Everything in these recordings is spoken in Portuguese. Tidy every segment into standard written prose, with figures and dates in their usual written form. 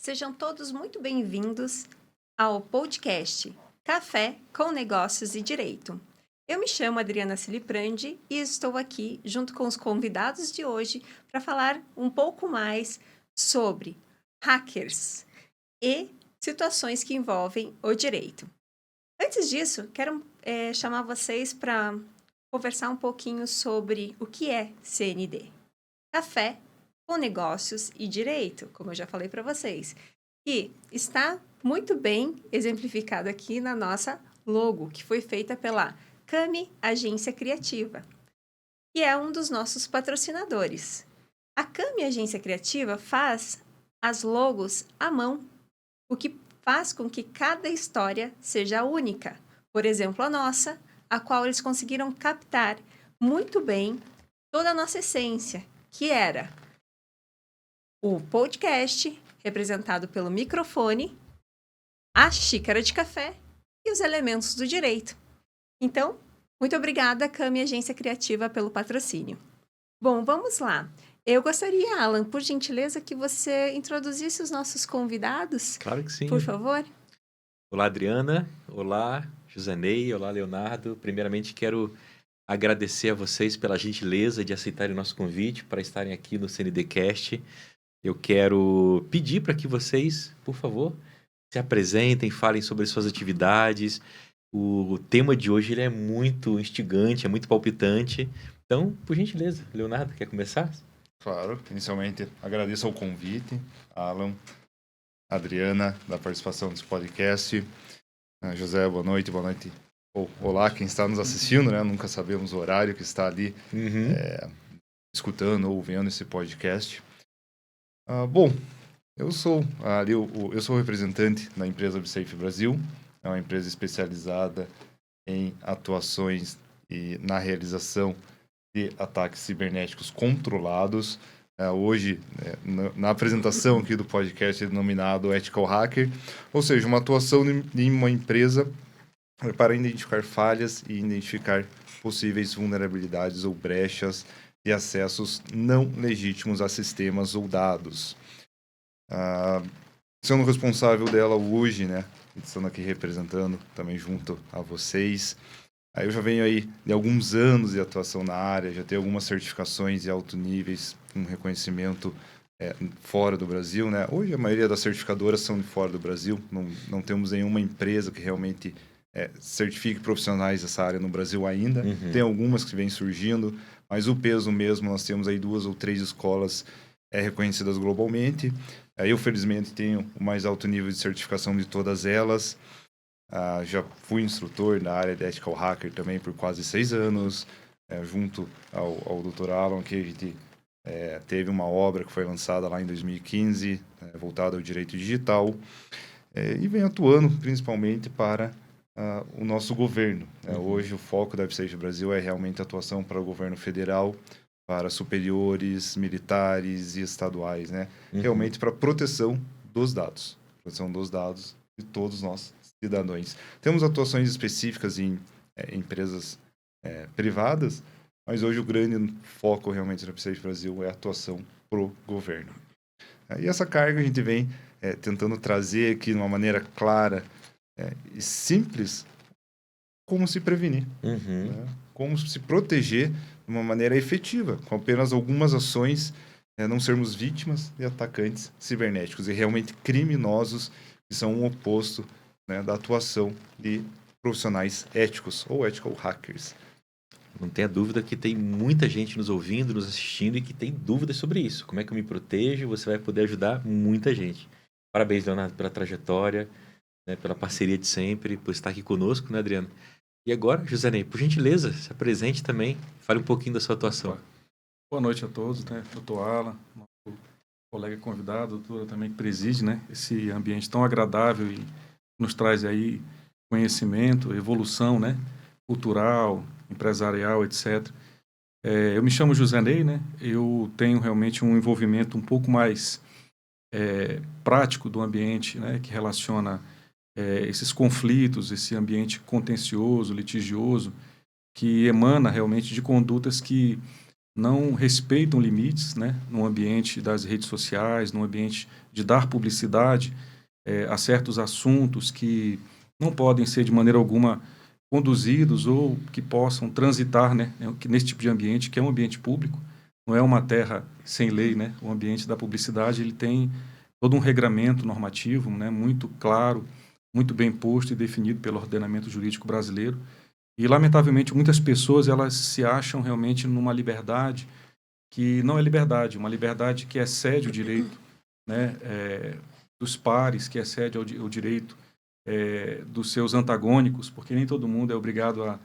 sejam todos muito bem-vindos ao podcast Café com Negócios e Direito. Eu me chamo Adriana Ciliprandi e estou aqui junto com os convidados de hoje para falar um pouco mais sobre hackers e situações que envolvem o direito. Antes disso, quero chamar vocês para conversar um pouquinho sobre o que é CND. Café com Negócios e Direito, como eu já falei para vocês, que está muito bem exemplificado aqui na nossa logo, que foi feita pela Cami Agência Criativa, que é um dos nossos patrocinadores. A Cami Agência Criativa faz as logos à mão, o que faz com que cada história seja única. Por exemplo, a nossa, a qual eles conseguiram captar muito bem toda a nossa essência, que era o podcast, representado pelo microfone, a xícara de café e os elementos do direito. Então, muito obrigada, Cami Agência Criativa, pelo patrocínio. Bom, vamos lá. Eu gostaria, Alan, por gentileza, que você introduzisse os nossos convidados. Claro que sim. Por favor. Olá, Adriana. Olá, Josanei. Olá, Leonardo. Primeiramente, quero agradecer a vocês pela gentileza de aceitarem o nosso convite para estarem aqui no CNDcast. Eu quero pedir para que vocês, por favor, se apresentem, falem sobre suas atividades. O tema de hoje ele é muito instigante, é muito palpitante. Então, por gentileza, Leonardo, quer começar? Claro, inicialmente agradeço ao convite, Alan, Adriana, da participação desse podcast. José, boa noite. Olá, quem está nos assistindo, né? Nunca sabemos o horário que está ali escutando ou vendo esse podcast. Bom, eu sou o representante da empresa Obsafe Brasil. É uma empresa especializada em atuações e na realização de ataques cibernéticos controlados. Hoje, na apresentação aqui do podcast, é denominado Ethical Hacker, ou seja, uma atuação em uma empresa para identificar falhas e identificar possíveis vulnerabilidades ou brechas de acessos não legítimos a sistemas ou dados. Sendo responsável dela hoje, né, estando aqui representando também junto a vocês. Eu já venho aí de alguns anos de atuação na área, já tenho algumas certificações de alto níveis, um reconhecimento fora do Brasil, né? Hoje a maioria das certificadoras são de fora do Brasil, não temos nenhuma empresa que realmente certifique profissionais dessa área no Brasil ainda. Tem algumas que vêm surgindo, mas o peso mesmo, nós temos aí 2 ou 3 escolas reconhecidas globalmente. Eu, felizmente, tenho o mais alto nível de certificação de todas elas. Já fui instrutor na área de Ethical Hacker também por quase 6 anos, junto ao Dr. Alan, que a gente teve uma obra que foi lançada lá em 2015, voltada ao direito digital, e vem atuando principalmente para o nosso governo. Hoje o foco da Obsafe Brasil é realmente a atuação para o governo federal, para superiores, militares e estaduais, né? Realmente para proteção dos dados de todos nós cidadãos. Temos atuações específicas em empresas privadas, mas hoje o grande foco realmente da Obsafe Brasil é a atuação pro governo. E essa carga a gente vem tentando trazer aqui de uma maneira clara e simples como se prevenir, né? Como se proteger de uma maneira efetiva, com apenas algumas ações, não sermos vítimas de atacantes cibernéticos e realmente criminosos que são o oposto, né, da atuação de profissionais éticos ou ethical hackers. Não tenha dúvida que tem muita gente nos ouvindo, nos assistindo e que tem dúvidas sobre isso. Como é que eu me protejo? Você vai poder ajudar muita gente. Parabéns, Leonardo, pela trajetória, né, pela parceria de sempre, por estar aqui conosco, né, Adriano? E agora, Josanei, por gentileza, se apresente também, fale um pouquinho da sua atuação. Boa noite a todos, né? Doutor Alan, nosso colega convidado, doutora também que preside, né, esse ambiente tão agradável e nos traz aí conhecimento, evolução, né, cultural, empresarial, etc. Eu me chamo Josanei, né? Eu tenho realmente um envolvimento um pouco mais prático do ambiente, né, que relaciona esses conflitos, esse ambiente contencioso, litigioso, que emana realmente de condutas que não respeitam limites, né, no ambiente das redes sociais, no ambiente de dar publicidade a certos assuntos que não podem ser de maneira alguma conduzidos ou que possam transitar, né, nesse tipo de ambiente, que é um ambiente público, não é uma terra sem lei, né? O ambiente da publicidade, ele tem todo um regramento normativo, né, muito claro, muito bem posto e definido pelo ordenamento jurídico brasileiro. E, lamentavelmente, muitas pessoas elas se acham realmente numa liberdade que não é liberdade, uma liberdade que excede o direito, né, dos pares, que excede o direito dos seus antagônicos, porque nem todo mundo é obrigado a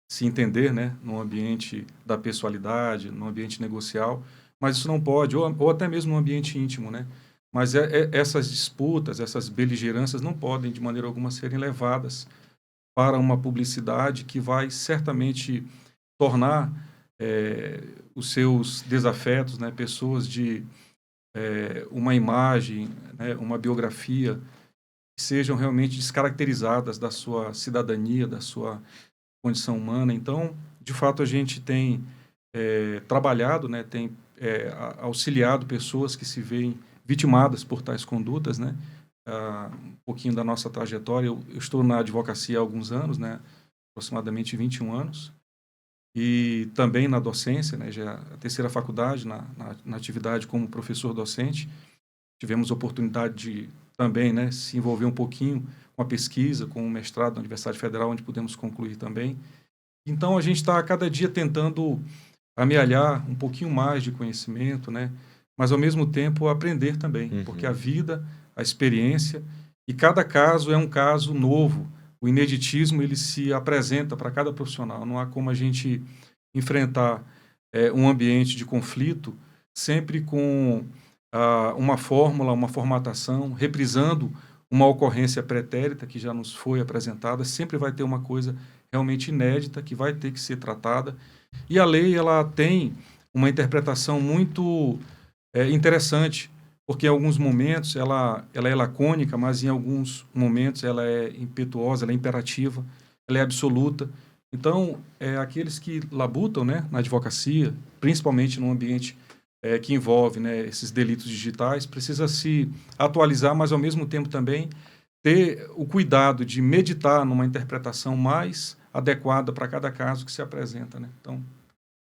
se entender, né, no ambiente da pessoalidade, no ambiente negocial, mas isso não pode, ou até mesmo no ambiente íntimo, né? Mas essas disputas, essas beligerâncias não podem, de maneira alguma, serem levadas para uma publicidade que vai certamente tornar os seus desafetos, né, pessoas de uma imagem, né, uma biografia, que sejam realmente descaracterizadas da sua cidadania, da sua condição humana. Então, de fato, a gente tem trabalhado, né, tem auxiliado pessoas que se veem vitimadas por tais condutas, né? Um pouquinho da nossa trajetória, eu estou na advocacia há alguns anos, né, aproximadamente 21 anos, e também na docência, né, já a terceira faculdade, na atividade como professor docente. Tivemos oportunidade de também, né, se envolver um pouquinho com a pesquisa, com o mestrado na Universidade Federal, onde pudemos concluir também. Então, a gente está a cada dia tentando amealhar um pouquinho mais de conhecimento, né, mas, ao mesmo tempo, aprender também, porque a vida, a experiência, e cada caso é um caso novo. O ineditismo, ele se apresenta para cada profissional. Não há como a gente enfrentar um ambiente de conflito sempre com uma fórmula, uma formatação, reprisando uma ocorrência pretérita que já nos foi apresentada. Sempre vai ter uma coisa realmente inédita que vai ter que ser tratada. E a lei, ela tem uma interpretação muito interessante, porque em alguns momentos ela é lacônica, mas em alguns momentos ela é impetuosa, ela é imperativa, ela é absoluta. Então, aqueles que labutam, né, na advocacia, principalmente no ambiente que envolve, né, esses delitos digitais, precisa se atualizar, mas, ao mesmo tempo, também ter o cuidado de meditar numa interpretação mais adequada para cada caso que se apresenta, né? Então,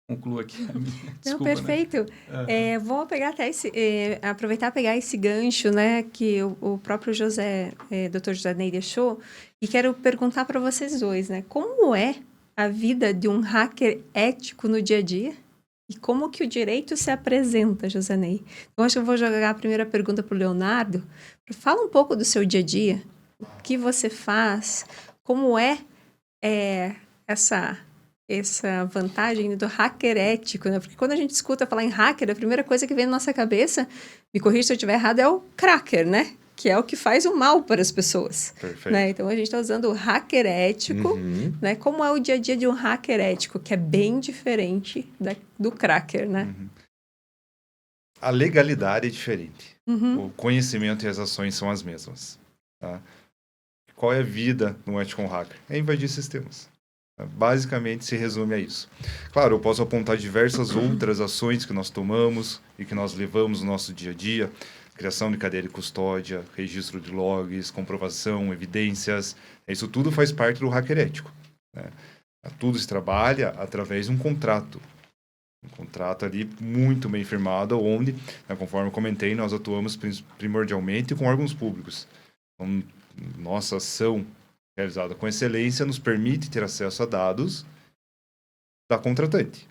concluo aqui a minha. Não, Desculpa, perfeito. né? Vou pegar até aproveitar e pegar esse gancho, né, que o próprio Dr. José Ney deixou, e quero perguntar para vocês dois, né, como é a vida de um hacker ético no dia a dia e como que o direito se apresenta, José Ney? Então, acho que eu vou jogar a primeira pergunta para o Leonardo. Fala um pouco do seu dia a dia, o que você faz, como essa vantagem do hacker ético, né? Porque quando a gente escuta falar em hacker, a primeira coisa que vem na nossa cabeça, me corrija se eu estiver errado, é o cracker, né? Que é o que faz o mal para as pessoas. Perfeito. Né? Então, a gente está usando o hacker ético, né? Como é o dia a dia de um hacker ético, que é bem diferente do cracker, né? A legalidade é diferente. Uhum. O conhecimento e as ações são as mesmas. Tá? Qual é a vida no ethical hacker? É invadir sistemas. Basicamente se resume a isso. Claro, eu posso apontar diversas outras ações que nós tomamos e que nós levamos no nosso dia a dia: criação de cadeia de custódia, registro de logs, comprovação, evidências. Isso tudo faz parte do hacker ético, né? Tudo se trabalha através de um contrato. Um contrato ali muito bem firmado, onde, né, conforme eu comentei, nós atuamos primordialmente com órgãos públicos. Então, nossa ação realizada com excelência nos permite ter acesso a dados da contratante,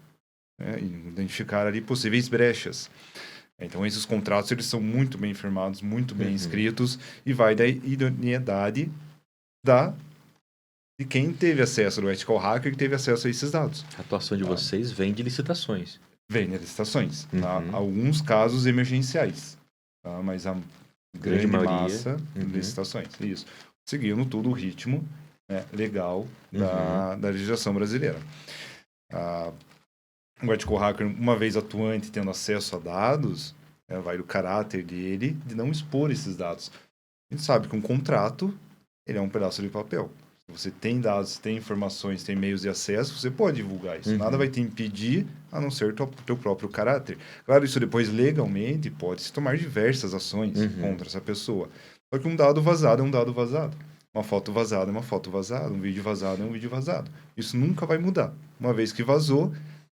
né, e identificar ali possíveis brechas. Então, esses contratos eles são muito bem firmados, muito bem escritos, e vai da idoneidade de quem teve acesso do ethical hacker, que teve acesso a esses dados. A atuação de vocês vem de licitações. Vem de licitações. Tá? Alguns casos emergenciais, tá? Mas a grande massa de licitações. Isso. Seguindo todo o ritmo, né, legal da legislação brasileira. O ethical hacker, uma vez atuante, tendo acesso a dados, vai do caráter dele de não expor esses dados. A gente sabe que um contrato ele é um pedaço de papel. Você tem dados, tem informações, tem meios de acesso, você pode divulgar isso. Uhum. Nada vai te impedir, a não ser o teu próprio caráter. Claro, isso depois legalmente pode-se tomar diversas ações contra essa pessoa. Só que um dado vazado é um dado vazado. Uma foto vazada é uma foto vazada. Um vídeo vazado é um vídeo vazado. Isso nunca vai mudar. Uma vez que vazou,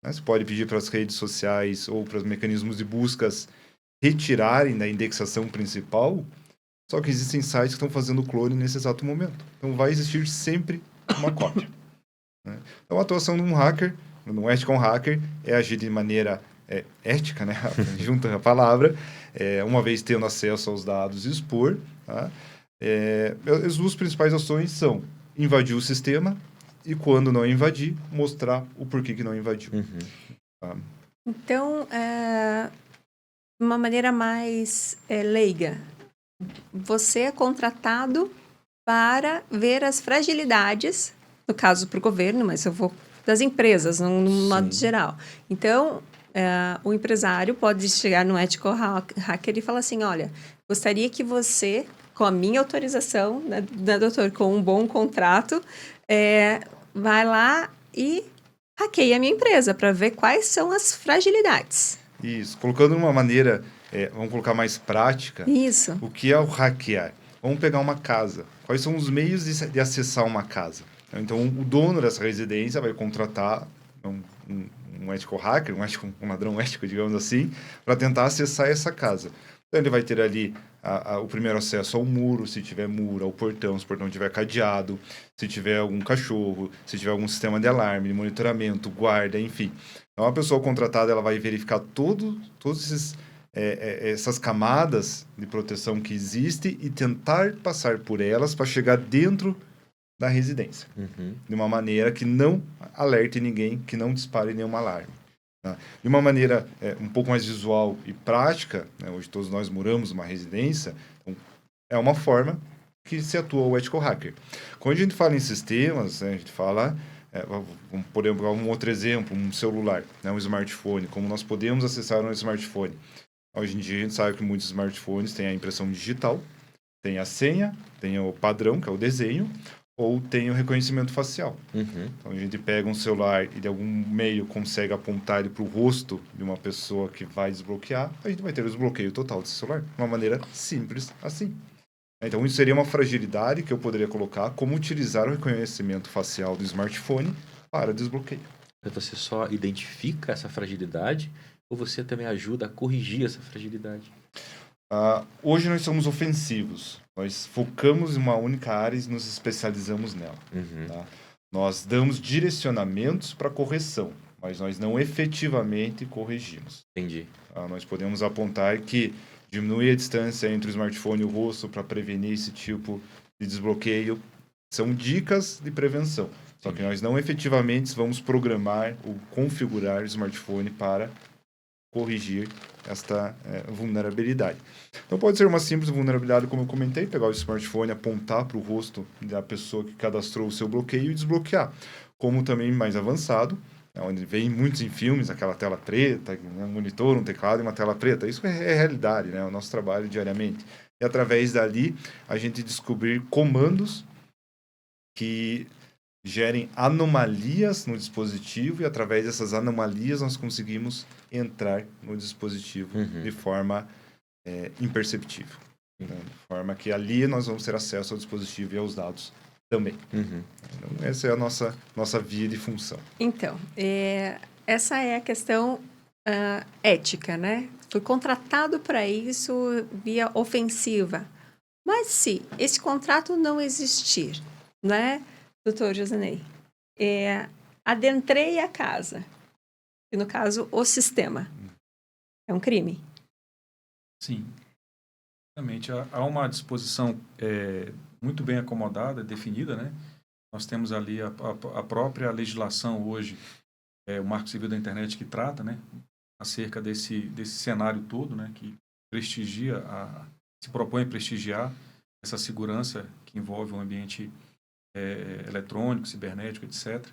né, você pode pedir para as redes sociais ou para os mecanismos de buscas retirarem da indexação principal. Só que existem sites que estão fazendo clone nesse exato momento. Então vai existir sempre uma cópia. Né? Então a atuação de um hacker, de um ethical hacker, é agir de maneira ética, né? Junta a palavra, uma vez tendo acesso aos dados, expor. Tá? As duas principais ações são invadir o sistema e, quando não invadir, mostrar o porquê que não invadiu. Tá? Então, uma maneira mais leiga, você é contratado para ver as fragilidades, no caso para o governo, mas eu vou das empresas, no modo geral. Então, o empresário pode chegar no ethical hacker e falar assim, olha, gostaria que você, com a minha autorização, né, doutor, com um bom contrato, vai lá e hackeia a minha empresa para ver quais são as fragilidades. Isso, colocando de uma maneira, vamos colocar mais prática, Isso. O que é o hackear? Vamos pegar uma casa. Quais são os meios de acessar uma casa? Então, o dono dessa residência vai contratar um ethical hacker, um ladrão ético, digamos assim, para tentar acessar essa casa. Então, ele vai ter ali o primeiro acesso ao muro, se tiver muro, ao portão, se o portão tiver cadeado, se tiver algum cachorro, se tiver algum sistema de alarme, de monitoramento, guarda, enfim. Então, a pessoa contratada ela vai verificar todos essas camadas de proteção que existem e tentar passar por elas para chegar dentro da residência. De uma maneira que não alerte ninguém, que não dispare nenhum alarme. Tá? De uma maneira um pouco mais visual e prática, né? Hoje todos nós moramos numa residência, então, é uma forma que se atua o ethical hacker. Quando a gente fala em sistemas, né, a gente fala... vamos poder pegar um outro exemplo, um celular, né, um smartphone, como nós podemos acessar um smartphone. Hoje em dia a gente sabe que muitos smartphones têm a impressão digital, tem a senha, tem o padrão, que é o desenho, ou tem o reconhecimento facial. Então a gente pega um celular e de algum meio consegue apontar ele para o rosto de uma pessoa que vai desbloquear, a gente vai ter o desbloqueio total desse celular, de uma maneira simples assim. Então isso seria uma fragilidade que eu poderia colocar, como utilizar o reconhecimento facial do smartphone para desbloqueio. Você só identifica essa fragilidade ou você também ajuda a corrigir essa fragilidade? Hoje nós somos ofensivos. Nós focamos em uma única área e nos especializamos nela. Tá? Nós damos direcionamentos para correção, mas nós não efetivamente corrigimos. Entendi. Nós podemos apontar que diminuir a distância entre o smartphone e o rosto para prevenir esse tipo de desbloqueio são dicas de prevenção. Só que nós não efetivamente vamos programar ou configurar o smartphone para corrigir esta vulnerabilidade. Então pode ser uma simples vulnerabilidade, como eu comentei, pegar o smartphone, apontar para o rosto da pessoa que cadastrou o seu bloqueio e desbloquear. Como também mais avançado, onde vem muitos em filmes, aquela tela preta, um monitor, um teclado e uma tela preta. Isso é realidade, né? O nosso trabalho diariamente. E através dali, a gente descobrir comandos que gerem anomalias no dispositivo e através dessas anomalias nós conseguimos entrar no dispositivo de forma imperceptível. Né? De forma que ali nós vamos ter acesso ao dispositivo e aos dados também. Então, essa é a nossa via de função. Então, essa é a questão ética, né? Fui contratado para isso via ofensiva. Mas se esse contrato não existir, né, doutor Josenei, adentrei a casa, e no caso, o sistema, é um crime? Sim. Exatamente. Há uma disposição muito bem acomodada, definida, né? Nós temos ali a própria legislação hoje, o Marco Civil da Internet, que trata, né, acerca desse cenário todo, né, que prestigia, se propõe a prestigiar essa segurança que envolve o ambiente eletrônico, cibernético, etc.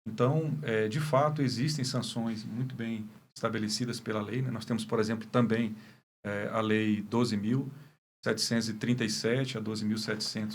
Então, de fato, existem sanções muito bem estabelecidas pela lei, né? Nós temos, por exemplo, também a Lei 12.737 a 12.700